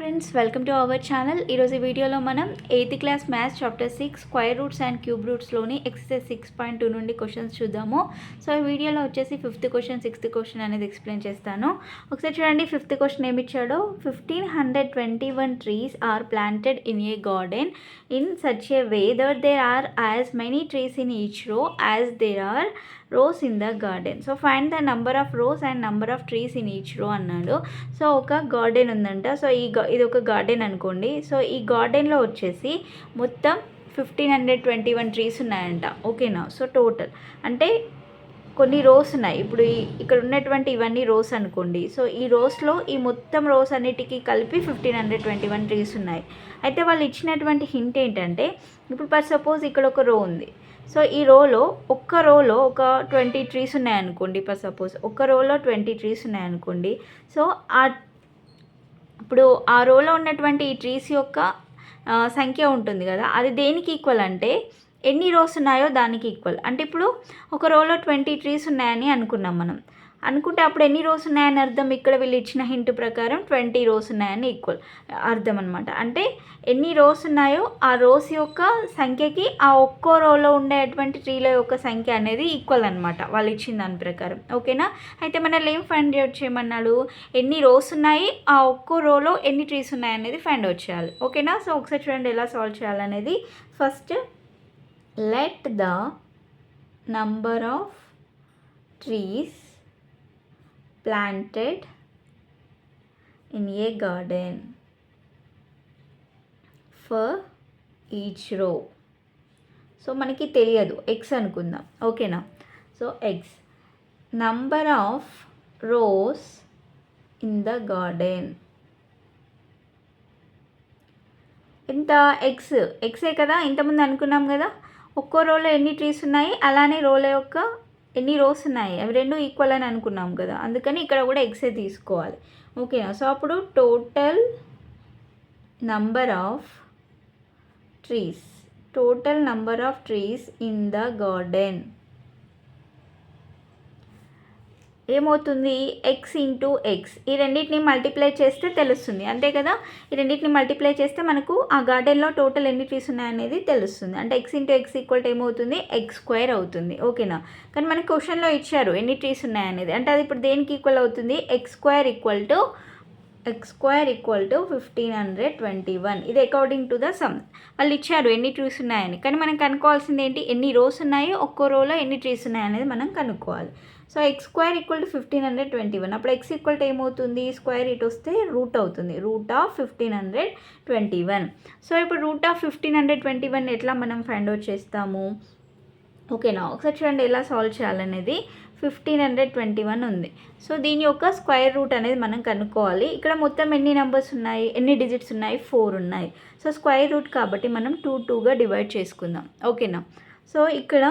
Friends, welcome to our channel. ఈరోజు ఈ వీడియోలో మనం 8th class maths chapter 6 square roots and cube రూట్స్లోని ఎక్సర్సైజ్ 6.2 నుండి క్వశ్చన్స్ చూద్దాము. సో ఈ వీడియోలో వచ్చేసి 5th క్వశ్చన్ 6th క్వశ్చన్ అనేది ఎక్స్ప్లెయిన్ చేస్తాను. ఒకసారి చూడండి. 5th క్వశ్చన్ ఏమి ఇచ్చాడో, 1521 trees are planted in a garden in such a way that there are as many trees in each row as there are rows in the garden. So find the number of rows and number of trees in each row అన్నాడు. So ఒక garden ఉందంట. So ఇది ఒక garden అనుకోండి. So ఈ గార్డెన్లో వచ్చేసి మొత్తం 1521 ట్రీస్ ఉన్నాయంట. ఓకేనా. సో టోటల్ అంటే కొన్ని రోస్ ఉన్నాయి. ఇప్పుడు ఇక్కడ ఉన్నటువంటి ఇవన్నీ రోస్ అనుకోండి. సో ఈ రోస్లో ఈ మొత్తం రోస్ అన్నిటికీ కలిపి 1521 ట్రీస్ ఉన్నాయి. అయితే వాళ్ళు ఇచ్చినటువంటి హింట్ ఏంటంటే, ఇప్పుడు ఫర్ సపోజ్ ఇక్కడ ఒక రో ఉంది. సో ఈ రోలో ఒక్క రోలో ఒక 20 ట్రీస్ ఉన్నాయనుకోండి. ఫర్ సపోజ్ ఒక్క రోలో 20 ట్రీస్ ఉన్నాయనుకోండి. సో ఇప్పుడు ఆ రోలో ఉన్నటువంటి ఈ ట్రీస్ యొక్క సంఖ్య ఉంటుంది కదా, అది దేనికి ఈక్వల్ అంటే ఎన్ని రోస్ ఉన్నాయో దానికి ఈక్వల్. అంటే ఇప్పుడు ఒక రోలో 20 ట్రీస్ ఉన్నాయని అనుకున్నాం మనం. అనుకుంటే అప్పుడు ఎన్ని రోస్ ఉన్నాయని అర్థం, ఇక్కడ వీళ్ళు ఇచ్చిన హింట్ ప్రకారం 20 రోస్ ఉన్నాయని ఈక్వల్ అర్థం అనమాట. అంటే ఎన్ని రోస్ ఉన్నాయో ఆ రోస్ యొక్క సంఖ్యకి ఆ ఒక్కో రోలో ఉండేటువంటి ట్రీల యొక్క సంఖ్య అనేది ఈక్వల్ అనమాట వాళ్ళు ఇచ్చిన దాని ప్రకారం. ఓకేనా. అయితే మనల్ని ఏం ఫైండ్ అవుట్ చేయమన్నాడు, ఎన్ని రోస్ ఉన్నాయి, ఆ ఒక్కో రోలో ఎన్ని ట్రీస్ ఉన్నాయి అనేది ఫైండ్ అవుట్ చేయాలి. ఓకేనా. సో ఒకసారి చూడండి ఎలా సాల్వ్ చేయాలనేది. First let the number of trees planted in a garden for each row. So మనకి తెలియదు, x అనుకుందాం. ఓకేనా. So x number of rows in the garden. ఇంత ఎక్సే కదా ఇంతకుముందు అనుకున్నాం కదా. ఒక్కో రోలో ఎన్ని ట్రీస్ ఉన్నాయి, అలానే రోల యొక్క ఎన్ని రోస్ ఉన్నాయి, అవి రెండు ఈక్వల్ అని అనుకున్నాం కదా. అందుకని ఇక్కడ కూడా ఎక్సే తీసుకోవాలి. ఓకేనా. సో అప్పుడు total number of trees in the garden ఏమవుతుంది, x ఇంటూ ఎక్స్. ఈ రెండింటిని మల్టిప్లై చేస్తే తెలుస్తుంది, అంతే కదా. ఈ రెండింటిని మల్టిప్లై చేస్తే మనకు ఆ గార్డెన్లో టోటల్ ఎన్ని ట్రీస్ ఉన్నాయనేది తెలుస్తుంది. అంటే x into X equal to ఏమవుతుంది, x² అవుతుంది. ఓకేనా. కానీ మనకి క్వశ్చన్లో ఇచ్చారు ఎన్ని ట్రీస్ ఉన్నాయనేది. అంటే అది ఇప్పుడు దేనికి ఈక్వల్ అవుతుంది, x² ఈక్వల్ టు 1521. ఇది అకార్డింగ్ టు ద సమ్. వాళ్ళు ఇచ్చారు ఎన్ని ట్రీస్ ఉన్నాయని, కానీ మనం కనుక్కోవాల్సింది ఏంటి, ఎన్ని రోస్ ఉన్నాయి, ఒక్కో రోలో ఎన్ని ట్రీస్ ఉన్నాయనేది మనం కనుక్కోవాలి. So x² equal to 1521. అప్పుడు x ఈక్వల్ టు ఏమవుతుంది, స్క్వేర్ ఇటు వస్తే రూట్ అవుతుంది, రూట్ ఆఫ్ 1521. సో ఇప్పుడు రూట్ ఆఫ్ 1521 ఎట్లా మనం ఫైండ్ అవుట్ చేస్తాము. ఓకేనా. ఒకసారి చూడండి ఎలా సాల్వ్ చేయాలనేది. 1521 ఉంది. సో దీని యొక్క స్క్వేర్ రూట్ అనేది మనం కనుక్కోవాలి. ఇక్కడ మొత్తం ఎన్ని నెంబర్స్ ఉన్నాయి, ఎన్ని డిజిట్స్ ఉన్నాయి, 4 ఉన్నాయి. సో స్క్వేర్ రూట్ కాబట్టి మనం 2గా డివైడ్ చేసుకుందాం. ఓకేనా. సో ఇక్కడ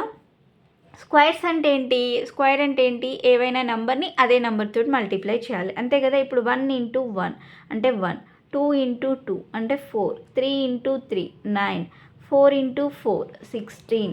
స్క్వేర్ అంటే ఏంటి, ఏవైనా నెంబర్ని అదే నెంబర్ తోటి మల్టిప్లై చేయాలి, అంతే కదా. ఇప్పుడు 1 ఇంటూ 1 అంటే 1, 2 ఇంటూ 2 అంటే 4, 3 ఇంటూ 3 9, 4 ఇంటూ 4 16.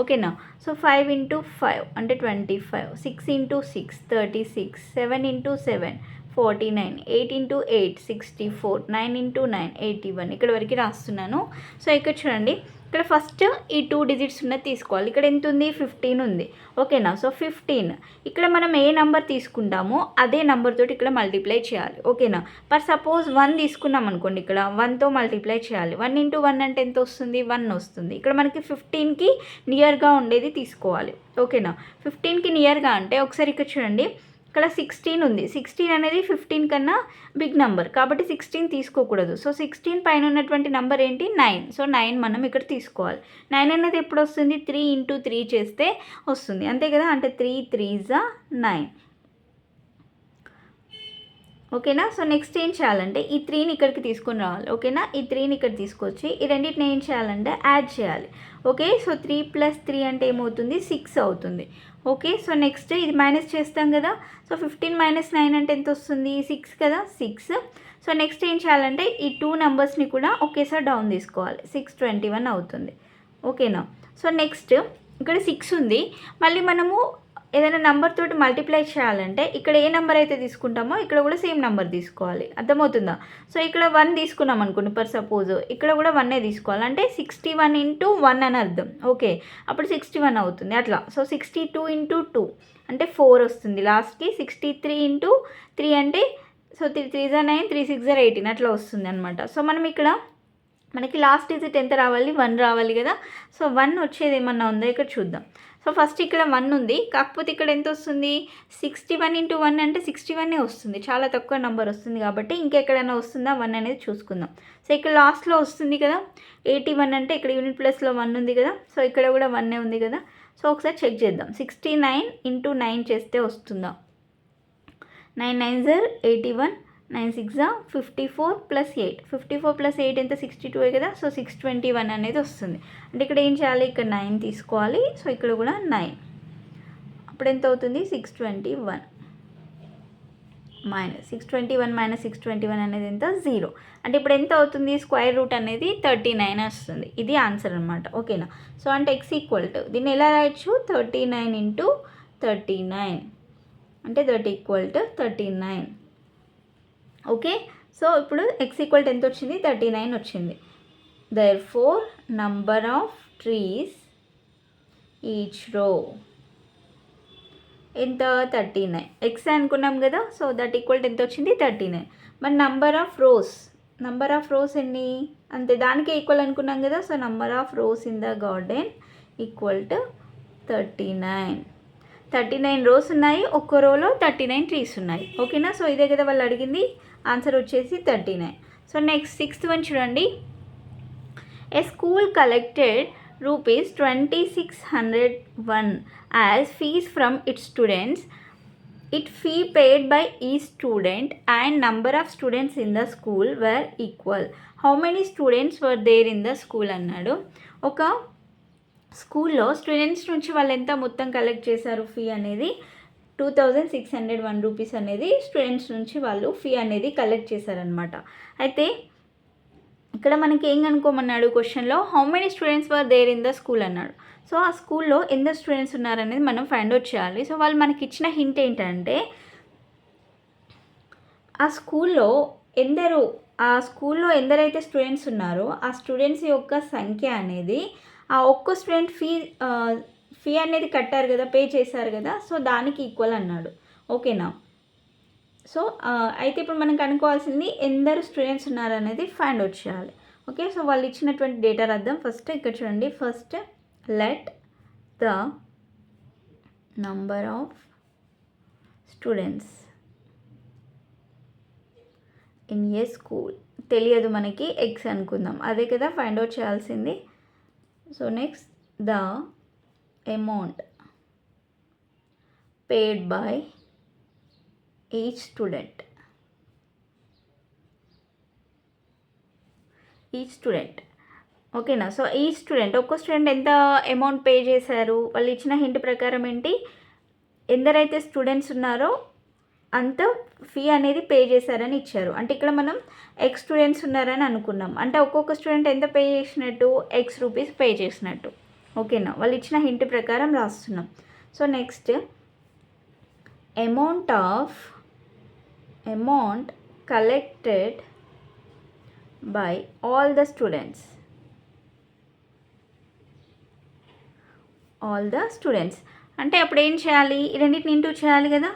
ఓకేనా. సో 5 ఇంటూ 5 అంటే 25, 6 ఇంటూ 6 36, 7 ఇంటూ 7 49, 8 ఇంటూ 8 64, 9 ఇంటూ 9 81. ఇక్కడ వరకు రాస్తున్నాను. సో ఇక్కడ చూడండి, ఇక్కడ ఫస్ట్ ఈ 2 డిజిట్స్ ఉన్నది తీసుకోవాలి. ఇక్కడ ఎంత ఉంది, 15 ఉంది. ఓకేనా. సో 15 ఇక్కడ మనం ఏ నెంబర్ తీసుకుంటామో అదే నెంబర్ తోటి ఇక్కడ మల్టిప్లై చేయాలి. ఓకేనా. ఫర్ సపోజ్ 1 తీసుకున్నాం అనుకోండి, ఇక్కడ 1తో మల్టిప్లై చేయాలి. 1 ఇంటూ 1 అంటే ఎంత వస్తుంది, 1 వస్తుంది. ఇక్కడ మనకి 15కి నియర్గా ఉండేది తీసుకోవాలి. ఓకేనా. 15కి నియర్గా అంటే ఒకసారి ఇక్కడ చూడండి, ఇక్కడ 16 ఉంది. 16 అనేది 15 కన్నా బిగ్ నెంబర్ కాబట్టి 16 తీసుకోకూడదు. సో 16 పైన ఉన్నటువంటి నెంబర్ ఏంటి, 9. సో 9 మనం ఇక్కడ తీసుకోవాలి. 9 అనేది ఎప్పుడు వస్తుంది, 3 ఇంటూ 3 చేస్తే వస్తుంది, అంతే కదా. అంటే 3 3s 9. ఓకేనా. సో నెక్స్ట్ ఏం చేయాలంటే ఈ 3ని ఇక్కడికి తీసుకొని రావాలి. ఓకేనా. ఈ 3ని ఇక్కడ తీసుకొచ్చి ఈ రెండింటిని ఏం చేయాలంటే యాడ్ చేయాలి. ఓకే. సో 3 + 3 అంటే ఏమవుతుంది, 6 అవుతుంది. ఓకే. సో నెక్స్ట్ ఇది మైనస్ చేస్తాం కదా. సో 15 - 9 అంటే ఎంత వస్తుంది, 6 కదా, 6. సో నెక్స్ట్ ఏం చేయాలంటే ఈ 2 నెంబర్స్ని కూడా ఒకేసారి డౌన్ తీసుకోవాలి, 621 అవుతుంది. ఓకేనా. సో నెక్స్ట్ ఇక్కడ 6 ఉంది. మళ్ళీ మనము ఏదైనా నెంబర్ తోటి మల్టిప్లై చేయాలంటే ఇక్కడ ఏ నెంబర్ అయితే తీసుకుంటామో ఇక్కడ కూడా సేమ్ నెంబర్ తీసుకోవాలి. అర్థమవుతుందా? సో ఇక్కడ 1 తీసుకున్నాం అనుకోండి ఫర్ సపోజ్, ఇక్కడ కూడా 1 తీసుకోవాలి. అంటే 61 ఇంటూ 1 అని అర్థం. ఓకే, అప్పుడు 61 అవుతుంది అట్లా. సో 62 ఇంటూ 2 అంటే 4 వస్తుంది లాస్ట్కి. 63 ఇంటూ 3 అంటే సో 3 3 9, 3 6 18 అట్లా వస్తుంది అనమాట. సో మనం ఇక్కడ మనకి లాస్ట్ డిజిట్ ఎంత రావాలి? 1 రావాలి కదా. సో 1 వచ్చేది ఏమన్నా ఉందా ఇక్కడ చూద్దాం. సో ఫస్ట్ ఇక్కడ 1 ఉంది, కాకపోతే ఇక్కడ ఎంత వస్తుంది? 61 ఇంటూ 1 అంటే 61 వస్తుంది, చాలా తక్కువ నెంబర్ వస్తుంది. కాబట్టి ఇంకెక్కడైనా వస్తుందా 1 అనేది చూసుకుందాం. సో ఇక్కడ లాస్ట్లో వస్తుంది కదా 81 అంటే ఇక్కడ యూనిట్ ప్లస్లో 1 ఉంది కదా. సో ఇక్కడ కూడా 1 ఉంది కదా. సో ఒకసారి చెక్ చేద్దాం. 69 ఇంటూ 9 చేస్తే వస్తుందా? 9 9s are 81, 9 6 are 54 plus 8. 54 plus 8 ఎంత? 62 కదా. సో 621 అనేది వస్తుంది. అంటే ఇక్కడ ఏం చేయాలి? ఇక్కడ 9 తీసుకోవాలి. సో ఇక్కడ కూడా 9, అప్పుడు ఎంత అవుతుంది? 621 మైనస్ 621 మైనస్ 621 అనేది ఎంత? 0. అంటే ఇప్పుడు ఎంత అవుతుంది? స్క్వేర్ రూట్ అనేది 39 వస్తుంది. ఇది ఆన్సర్ అనమాట. ఓకేనా? సో అంటే ఎక్స్ ఈక్వల్ టు దీన్ని ఎలా రాయొచ్చు? 39 ఇంటూ 39 అంటే that equal to 39. Okay, so ఇప్పుడు ఎక్స్ ఈక్వల్ టు ఎంత వచ్చింది? 39 వచ్చింది. Therefore number of trees each row ఎంత? 39. ఎక్స్ అనుకున్నాం కదా. సో దట్ ఈక్వల్ టు ఎంత వచ్చింది? 39. మరి నంబర్ ఆఫ్ రోస్ ఎన్ని? అంతే, దానికే ఈక్వల్ అనుకున్నాం కదా. So number of rows in the garden equal to 39. 39 rows ఉన్నాయి, ఒక్కో రోలో 39 ట్రీస్ ఉన్నాయి. ఓకేనా? సో ఇదే కదా వాళ్ళు అడిగింది. ఆన్సర్ వచ్చేసి 39. సో నెక్స్ట్ 6th వన్ చూడండి. ఏ school collected ₹2601 as fees from its students. It fee paid by each student and number of students in the school were equal. How many students were there in the school అన్నాడు. ఒక స్కూల్లో students నుంచి వాళ్ళు ఎంత మొత్తం collect చేశారు fee అనేది? 2601 rupees అనేది స్టూడెంట్స్ నుంచి వాళ్ళు ఫీ అనేది కలెక్ట్ చేశారనమాట. అయితే ఇక్కడ మనకి ఏం కనుక్కోమన్నాడు క్వశ్చన్లో? How many students were there in the school అన్నాడు. సో ఆ స్కూల్లో ఎందరు స్టూడెంట్స్ ఉన్నారనేది మనం ఫైండ్ అవుట్ చేయాలి. సో వాళ్ళు మనకి ఇచ్చిన హింట్ ఏంటంటే ఆ స్కూల్లో ఎందరైతే స్టూడెంట్స్ ఉన్నారో ఆ స్టూడెంట్స్ యొక్క సంఖ్య అనేది ఆ ఒక్క స్టూడెంట్ ఫీ అనేది కట్టారు కదా, పే చేశారు కదా, సో దానికి ఈక్వల్ అన్నాడు. ఓకేనా? సో అయితే ఇప్పుడు మనం కనుక్కోవాల్సింది ఎందరు స్టూడెంట్స్ ఉన్నారనేది ఫైండ్ అవుట్ చేయాలి. ఓకే, సో వాళ్ళు ఇచ్చినటువంటి డేటా రాద్దాం. ఫస్ట్ ఇక్కడ చూడండి. First let the number of students in a school తెలియదు మనకి, ఎక్స్ అనుకుందాం. అదే కదా ఫైండ్ అవుట్ చేయాల్సింది. So next the amount paid by each student. ఓకేనా? సో ఈచ్ స్టూడెంట్, ఒక్కో స్టూడెంట్ ఎంత అమౌంట్ పే చేశారు? వాళ్ళు ఇచ్చిన హింట్ ప్రకారం ఏంటి? ఎందరైతే స్టూడెంట్స్ ఉన్నారో అంత ఫీ అనేది పే చేశారని ఇచ్చారు. అంటే ఇక్కడ మనం ఎక్స్ స్టూడెంట్స్ ఉన్నారని అనుకున్నాం. అంటే ఒక్కొక్క స్టూడెంట్ ఎంత పే చేసినట్టు? ఎక్స్ రూపీస్ పే చేసినట్టు. ఓకేనా? వాళ్ళు ఇచ్చిన హింట్ ప్రకారం రాస్తున్నాం. So next amount collected by all the students. అంటే అప్పుడు ఏం చేయాలి? ఈ రెండింటిని ఇంటూ చేయాలి కదా.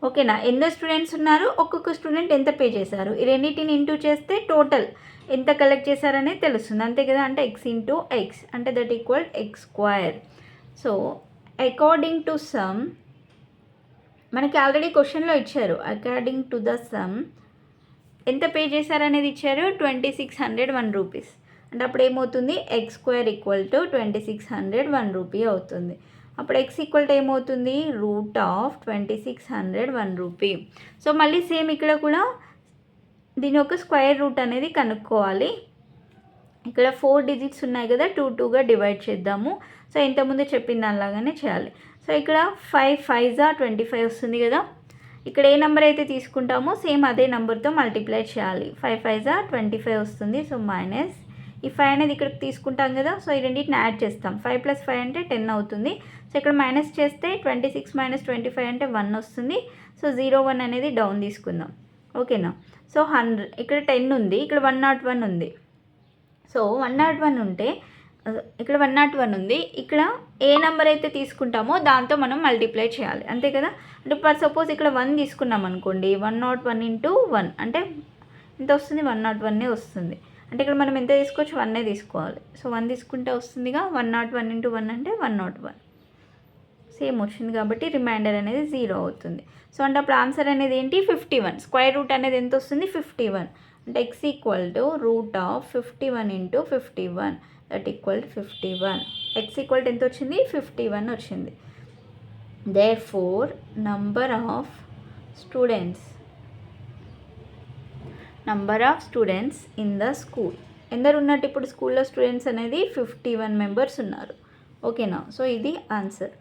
ఓకేనా? ఎంత స్టూడెంట్స్ ఉన్నారు, ఒక్కొక్క స్టూడెంట్ ఎంత పే చేశారు, ఈ రెండింటిని ఇంటూ చేస్తే టోటల్ ఎంత కలెక్ట్ చేశారనేది తెలుస్తుంది. అంతే కదా. అంటే ఎక్స్ ఇంటూ ఎక్స్ అంటే that equal X square. So according to some మనకి ఆల్రెడీ క్వశ్చన్లో ఇచ్చారు. అకార్డింగ్ టు ద సమ్ ఎంత పే చేశారనేది ఇచ్చారు, 2601 రూపీస్. అంటే అప్పుడు ఏమవుతుంది? X square equal to 2601 rupee అవుతుంది. అప్పుడు ఎక్స్ ఈక్వల్ టు ఏమవుతుంది? √2601 రూపీ. సో మళ్ళీ సేమ్ ఇక్కడ కూడా దీని యొక్క స్క్వేర్ రూట్ అనేది కనుక్కోవాలి. ఇక్కడ 4 డిజిట్స్ ఉన్నాయి కదా, 2 2గా డివైడ్ చేద్దాము. సో ఇంతకుముందు చెప్పిన దానిలాగానే చేయాలి. సో ఇక్కడ 5 5s are 25 వస్తుంది కదా. ఇక్కడ ఏ నెంబర్ అయితే తీసుకుంటామో సేమ్ అదే నెంబర్తో మల్టిప్లై చేయాలి. 5 5s are 25 వస్తుంది. సో మైనస్ ఈ 5 అనేది ఇక్కడికి తీసుకుంటాం కదా, సో ఈ రెండింటిని యాడ్ చేస్తాం. 5 + 5 అంటే 10 అవుతుంది. సో ఇక్కడ మైనస్ చేస్తే 26 - 25 అంటే 1 వస్తుంది. సో 01 అనేది డౌన్ తీసుకుందాం. ఓకేనా. సో 100 ఇక్కడ 10 ఉంది, ఇక్కడ 101 ఉంది. సో 101 ఉంటే ఇక్కడ 101 ఉంది, ఇక్కడ ఏ నెంబర్ అయితే తీసుకుంటామో దాంతో మనం మల్టిప్లై చేయాలి, అంతే కదా. అంటే ఫర్ సపోజ్ ఇక్కడ 1 తీసుకున్నాం అనుకోండి, 101 × 1 అంటే ఎంత వస్తుంది, 101 వస్తుంది. అంటే ఇక్కడ మనం ఎంత తీసుకోవచ్చు, 1 తీసుకోవాలి. సో 1 తీసుకుంటే వస్తుందిగా, 101 × 1 అంటే 101 సేమ్ వచ్చింది కాబట్టి రిమైండర్ అనేది 0 అవుతుంది. సో అంటే అప్పుడు ఆన్సర్ అనేది ఏంటి, 51. స్క్వేర్ రూట్ అనేది ఎంత వస్తుంది, 51. అంటే x √51 × 51 that equal 51. x equal ఎంత వచ్చింది, 51 వచ్చింది. Therefore number of students in the school, ఎందరు ఉన్నట్టు ఇప్పుడు స్కూల్లో స్టూడెంట్స్ అనేది 51 మెంబర్స్ ఉన్నారు. ఓకేనా. సో ఇది answer.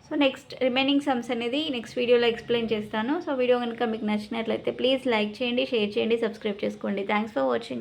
So next remaining sums అనేది నెక్స్ట్ వీడియోలో ఎక్స్ప్లెయిన్ చేస్తాను. సో వీడియో కనుక మీకు నచ్చినట్లయితే ప్లీజ్ లైక్ చేయండి, షేర్ చేయండి, సబ్స్క్రైబ్ చేసుకోండి. Thanks for watching.